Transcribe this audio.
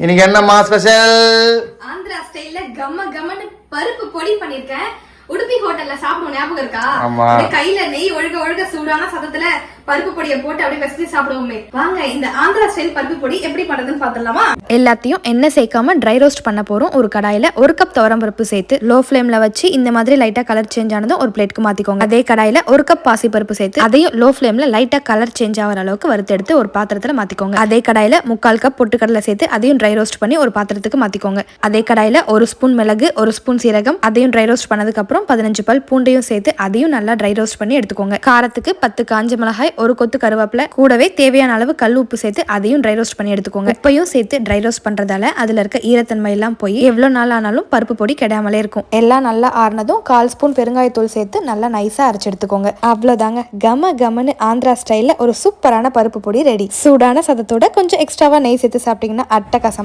இன்னைக்கு என்னம்மா ஸ்பெஷல்? ஆந்திரா ஸ்டைல்ல கம்ம கம்மன்னு பருப்பு பொடி பண்ணிருக்கேன். உடுப்பி ஹோட்டல்ல சாப்பிடுவோம், ஞாபகம் இருக்கா? கையில நெய் ஒழுக ஒழுக சூடான சதத்துல பருப்பு பொடியை போட்டு அப்படியே வசதி சாப்பிடுவோமே. வாங்க இந்த ஆந்திரா ஸ்டைல் பருப்பு பொடி எப்படி பண்றதுன்னு பாத்துடலாமா? எல்லாத்தையும் எண்ணெய் சேர்க்காம ட்ரை ரோஸ்ட் பண்ண போறோம். ஒரு கடாயில 1 கப் துவரம் பருப்பு சேர்த்து லோ ஃபிளேம்ல வச்சு இந்த மாதிரி லைட்டா கலர் சேஞ்ச் ஆனதும் ஒரு பிளேட்க்கு மாத்திக்கோங்க. அதே கடாயில 1 கப் பாசி பருப்பு சேர்த்து அதையும் லோ ஃபிளேம்ல லைட்டா கலர் சேஞ்ச் ஆகிற அளவுக்கு வறுத்து எடுத்து ஒரு பாத்திரத்துல மாத்திக்கோங்க. அதே கடாயில 3/4 கப் பொட்டுக்கடலை சேர்த்து அதையும் ட்ரை ரோஸ்ட் பண்ணி ஒரு பாத்திரத்துக்கு மாத்திக்கோங்க. அதே கடாயில 1 ஸ்பூன் மிளகு, 1 ஸ்பூன் சீரகம் அதையும் ட்ரை ரோஸ்ட் பண்ணதுக்கு அப்புறம் 15 பல் பூண்டையும் சேர்த்து அதையும் நல்லா ட்ரை ரோஸ்ட் பண்ணி எடுத்துக்கோங்க. காரத்துக்கு 10 காஞ்ச மிளகாய், 1 கொத்து கருவேப்பிலை, கூடவே தேவையான அளவு கல் உப்பு சேர்த்து அதையும் ட்ரை ரோஸ்ட் பண்ணி எடுத்துக்கோங்க. உப்பையும் சேர்த்து ட்ரை ரோஸ்ட் பண்றதால அதுல இருக்க ஈரத்தன்மை எல்லாம் போய் எவ்வளவு நாள் ஆனாலும் பருப்பு பொடி கெடாமலே இருக்கும். எல்லாம் நல்லா ஆறுனதும் 1/4 ஸ்பூன் பெருங்காயத்தூள் சேர்த்து நல்லா நைஸா அரைச்சு எடுத்துக்கோங்க. அவ்வளவுதாங்க, கம கமன்னு ஆந்திரா ஸ்டைல்ல ஒரு சூப்பரான பருப்பு பொடி ரெடி. சூடான சதத்தோட கொஞ்சம் எக்ஸ்ட்ராவா நெய் சேர்த்து சாப்பிட்டீங்கன்னா அட்டகாசமா